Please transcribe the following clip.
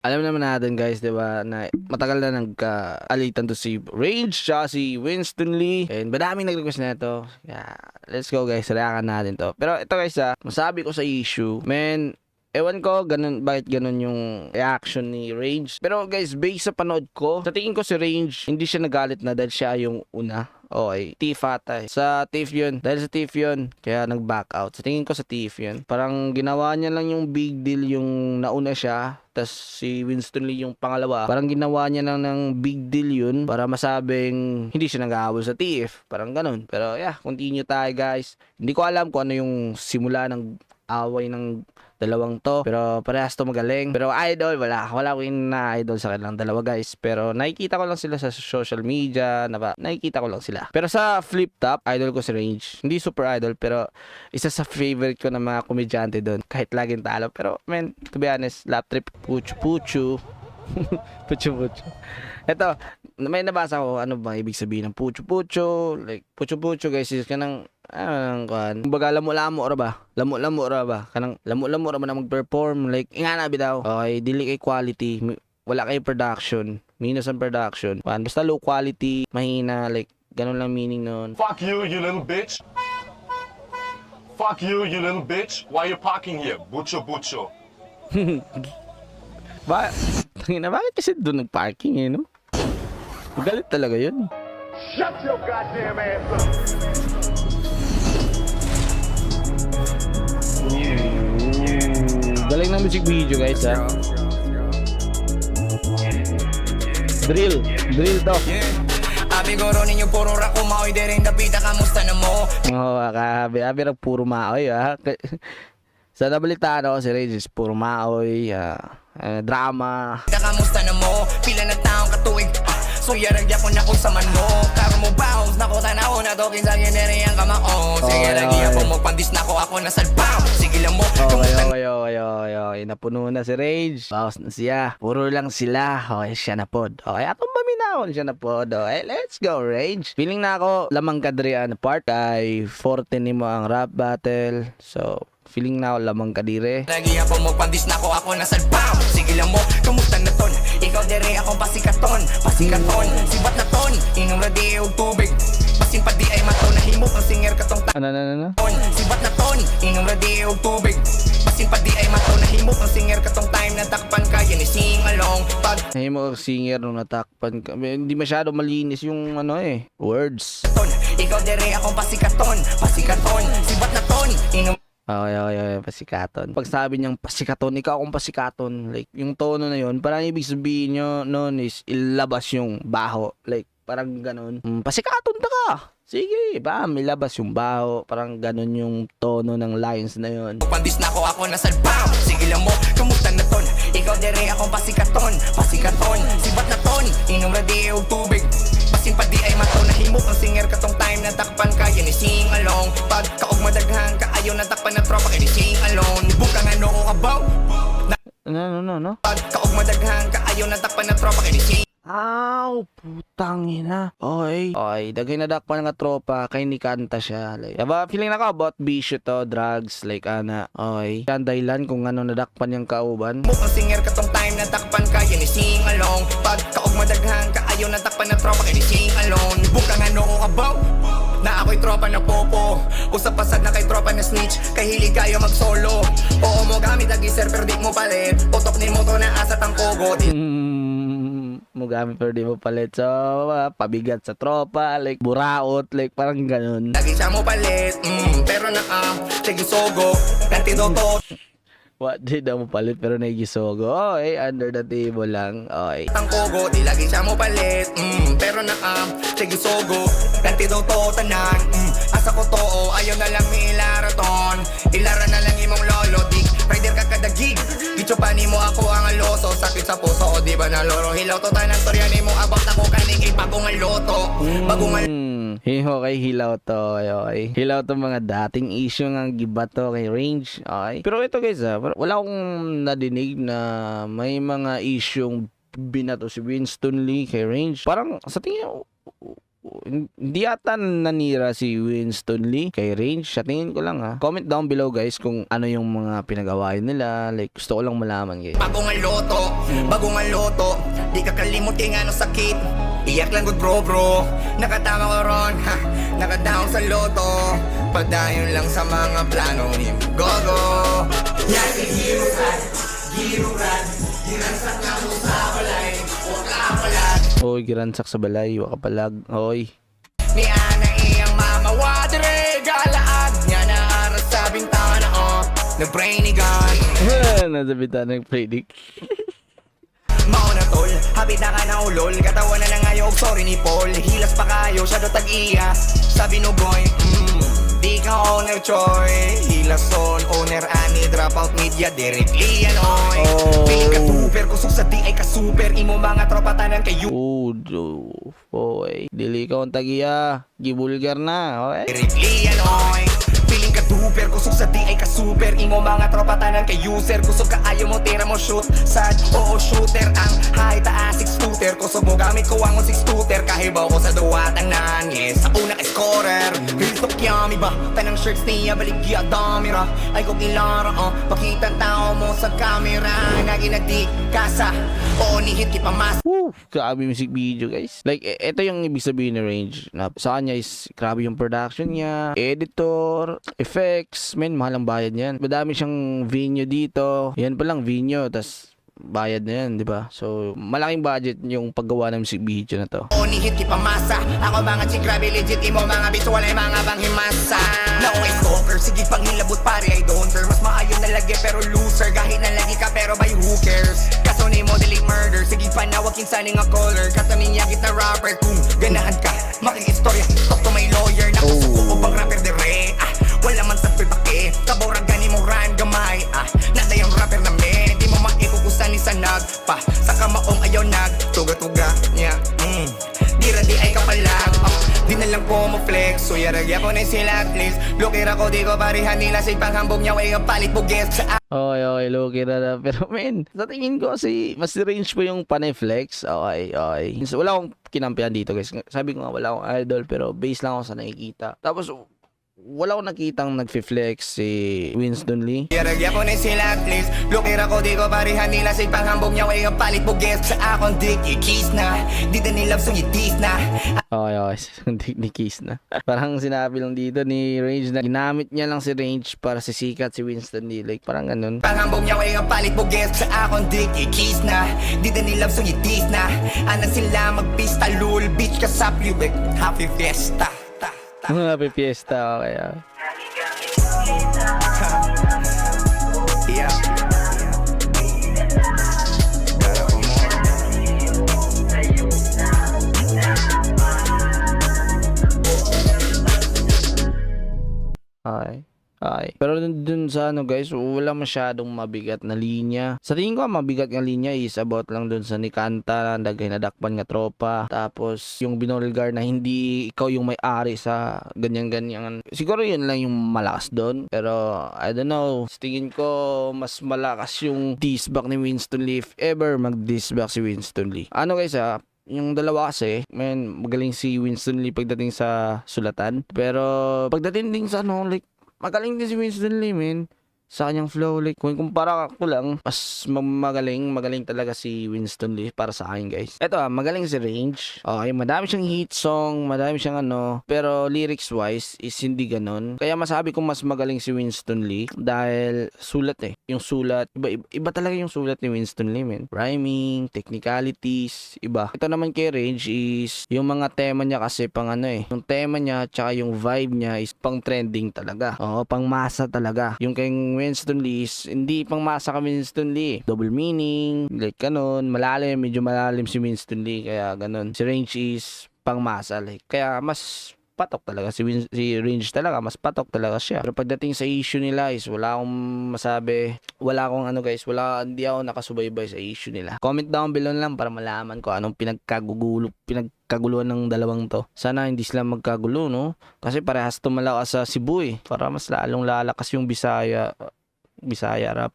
Alam naman natin guys, 'di ba, na matagal na nagka-alitan to si Range siya si Winston Lee. And madaming nag-request na ito. Yeah, let's go guys, reaction natin to. Pero ito guys masabi ko sa issue, man, ewan ko bakit ganun yung reaction ni Range. Pero guys, based sa panood ko, sa tingin ko si Range, hindi siya nagalit na dahil siya yung una. Okay, thief ata eh. Sa thief yun. Dahil sa thief yun, kaya nag-back out. Sa tingin ko sa thief yun. Parang ginawa niya lang yung big deal yung nauna siya. Tas si Winston Lee yung pangalawa. Parang ginawa niya lang ng big deal yun para masabing hindi siya nag-aawal sa thief. Parang ganun. Pero yeah, continue tayo guys. Hindi ko alam kung ano yung simula ng away ng dalawang to, pero parehas to magaling. Pero idol, wala ko na idol sa kanilang dalawa guys. Pero nakikita ko lang sila sa social media, nakikita ko lang sila. Pero sa flip top, idol ko si Range. Hindi super idol, pero isa sa favorite ko ng mga komedyante doon. Kahit laging talo. Pero man, to be honest, lap trip, puchu puchu. Puchu puchu. Ito, may nabasa ko ano ba ibig sabihin ng puchu puchu. Like, puchu puchu guys, is kanang kumbaga lamo-lamo ra ba? Lamo-lamo ra ba? Kanang lamo-lamo ra man na mag-perform like ingana bitaw. Okay, dili kay quality, wala kay production, minus ang production. Basta low quality, mahina, like ganun lang meaning noon. Fuck you, you little bitch. Fuck you, you little bitch. Why you parking here? Bucho, bucho. Bakit kasi doon nag-parking eh, no? Galit talaga yun. Shut your goddamn ass up. Galing ng music video guys ha. Drill to. Abigoro ninyo puro rako maoy dereng dapita kamusta na mo? Abi puro maoy ha. Sa nabalitaan ako si Regis, puro maoy, drama. Kamusta na mo? Pila na taong katuig. So yaragya ko na ko sa manmo. Karo mo bounce na ko tanaw na to kinsa ginere ang kamao. Sige lagi ako magpandis na ako na salpaw. Sige lang mo. Okay, napuno na si Rage. Bawas na siya. Puro lang sila. Okay, siya na pod. Okay, atong paminahon siya na pod. Okay, let's go Rage. Feeling na ako lamang kadrian part ay 14 nimo ang rap battle. So, feeling na ako lamang kadire. Lagi ako magpandis na ako na salpaw. Sige lang mo, kumusta na ton? Ikaw dere akong pasikaton. Sibat na ton, inom radi og tubig. Basin pa di ay maton, nahimok ang singer katong Ano? Sibat na ton, inom radi og tubig. Basin pa di ay maton, nahimok ang singer katong time na takpan ka. Yan sing along pag Nahimo ang singer nung natakpan ka. Hindi masyado malinis yung words. ton. Ikaw dere akong pasikaton. Sibat na ton, inom Okay, pasikaton. Pag sabi niyang pasikaton, ikaw akong pasikaton. Like, yung tono na yun, parang ibig sabihin nyo noon is ilabas yung baho. Like, parang ganun. Pasikaton ta ka! Sige, ilabas yung baho. Parang ganun yung tono ng lines na yun. Pandis na ako na salpaw. Sige lang mo, kumusta na ton? Ikaw dere akong pasikaton. Sibat na ton, inom radi og tubig. Basin pa di ay maton, nahimok ang singer katong time na takpan ka. Yan sing along pag kaog madaghan ka ayaw na takpan na tropa kay sing alone. Bukang ano ko kabaw. No. Pag kaog madaghan ka ayaw na takpan na tropa kay sing Aw, putang ina. Oy, dagay na dakpan nga tropa kay ni kanta siya. Like, feeling na ko about bisyo to, drugs, like ana. Oy, yan dahilan kung ano nadakpan yung kauban. Bukang singer katong time na takpan ka. Yan sing along pag kaog madaghan ka ayaw na takpan na tropa kay sing alone. Bukang ano ko kabaw. Na ako'y tropa na popo. Usap pasad na kay tropa na snitch. Kay hilig kayo mag solo. Oo mo gamit lagi sir pero di mo palit. Utok ni mo to na asat ang kogo. Mugamit pero di mo palit. So, pabigat sa tropa, like buraot, like parang ganun. Lagi siya mo palit. Pero sige sogo. Antidoto. What di daw mo palit pero naigisogo. Okay, under the table lang. Okay. Ang kogo, di lagi siya mo palit. Pero sige sogo. Antidoto tanan. Asa ko to, ayaw na lang may ilaraton. Ilara na lang imong lolo, dik. Rider ka kada gig. Gicho pa ni mo ako ang aloso. Sakit sa puso, o di ba na loro? Hilaw to tanan, storya ni mo about ako kaning bagong aloto. Bagong Hiho kay hilaw to. Okay. Hilaw to mga dating issue nga giba to kay Range. Okay. Pero ito guys wala akong nadinig na may mga isyong binato si Winston Lee kay Range. Parang sa tingin hindi ata nanira si Winston Lee kay Range. Sa tingin ko lang ha. Comment down below guys kung ano yung mga pinag-awayan nila. Like, gusto ko lang malaman guys. Bagong ang loto Di ka kalimutin ano sakit Iyak lang good bro Nakatama ko ron, ha Nakadaong sa loto Pagdayon lang sa mga plano ni Gogo Yan si Hero Rad Ginansak na mo sa balay Huwag ka palag Hoy, giransak sa balay, wakapalag. Hoy. Ni Ana iyang mama Wadre galaag Nya na aras sa bintana Nag-brainy gun Nasa bita nag-predict. Mauna tol, habit na ka na ulol Katawan na na ngayon, sorry ni Paul Hilas pa kayo, siya do tag-iya Sabi no boy, di ka owner choy Hilas son, owner ani Dropout media, directly yan oy Piling ka super, kusog sa di ay ka super Imo mga tropa tanan kayo Hoy. Dili ka ang tagiya. Gibulgar na. Okay. Directly yan oy Piling ka duper, kusog sa di ay ka super Imo mga tropa tanan kay user Kusog ka ayaw mo, tira mo shoot Sad, oo shooter Ang high taas, 6 footer Kusog mo gamit ko ang 6 footer Kahibaw ko sa duwatang nan Yes, sa una ka-scorer Hiltok yummy ba? Tanang shirts niya, baligya damira Ay kung ilara, pakita tao mo sa camera Naginagdi, kasa Oo, nihit ki pa mas Woo! Grabe music video guys. Like, ito yung ibig sabihin ni Range. Na sa kanya is grabe yung production niya, editor, effects, men, mahal ang bayad niyan. Madami siyang venue dito. Yan pa lang venue, tas bayad na yan, di ba? So, malaking budget yung paggawa ng music video na to. O nihit ki pamasa Ako mga chick grabe legit Imo mga visual ay mga banghimasa Na ako ay stalker Sige pang hilabot pare I don't care Mas maayon na lagi pero loser Kahit na lagi ka pero by who cares Kaso ni mo delete murder Sige panawag kinsaning a caller Katamin yagit na rapper Kung ganahan ka Makikistorya Talk to my lawyer Nakusuko ko bang rapper de re Wala man sa pipake Kaborang gani mo ran gamay Nada yung rapper na me Di mo maikukusan ni sa nagpa Sa kamaong ayaw nag Tuga-tuga niya Dira di ay kapalag Di na lang ko mo flex So yaragya ko na sila at least Lukira ko di ko parihan nila Sa ipanghambog niya Way palit bugis sa Okay, low-key na. Pero men, sa tingin ko kasi mas range po yung panay flex. Okay. So, wala akong kinampihan dito guys. Sabi ko nga wala akong idol pero base lang ako sa nakikita. Tapos, wala akong nakitang nag-flex si Winston Lee. Yaragya ko na sila at least Lukira ko di ko parihan nila Sa ipanghambog niya Way palit bugis sa akong dick I-kiss na Di na nilab so itis na Okay. Ni Kiss na. Parang sinabi lang dito ni Range na ginamit niya lang si Range para sisikat si Winston Lee. Like, parang ganun. Panghambog niya Way palit bugis sa akong dick I-kiss na Di na nilab so itis na Anan sila magpista lul Bitch ka sa public Happy fiesta Happy fiesta, okay. Yeah. Gotta go Ay. Pero dun sa ano guys, wala masyadong mabigat na linya. Sa tingin ko, mabigat nga linya is about lang dun sa Nikanta, dagay na dakpan nga tropa. Tapos yung binolgar na hindi ikaw yung may-ari sa ganyan-ganyan. Siguro yun lang yung malakas dun. Pero I don't know. Sa tingin ko, mas malakas yung diss back ni Winston Lee if ever mag-diss back si Winston Lee. Ano guys yung dalawa kasi, magaling si Winston Lee pagdating sa sulatan. Pero pagdating din sa like, magaling din si Winston Lee, sa kanyang flow. Like, kung kumpara ko lang, mas magaling talaga si Winston Lee para sa akin, guys. Eto magaling si Range. Okay, madami siyang hit song, madami siyang pero lyrics wise is hindi ganon. Kaya masabi kong mas magaling si Winston Lee dahil sulat yung sulat, iba talaga yung sulat ni Winston Lee, rhyming, technicalities, iba. Ito naman kay Range is yung mga tema niya kasi pang yung tema niya tsaka yung vibe niya is pang trending talaga. Pang masa talaga. Yung kay Winston Lee is hindi pang masa ka Winston Lee. Double meaning, like ganon, medyo malalim si Winston Lee, kaya ganon. Si Range is pang masa, like, kaya mas patok talaga si Range talaga, mas patok talaga siya. Pero pagdating sa issue nila is wala akong masabi, wala akong hindi ako nakasubaybay sa issue nila. Comment down below lang para malaman ko anong pinagkaguluhan ng dalawang to. Sana hindi sila magkagulo, no? Kasi parehas tumalakas sa Cebu para mas lalong lalakas yung Bisaya rap.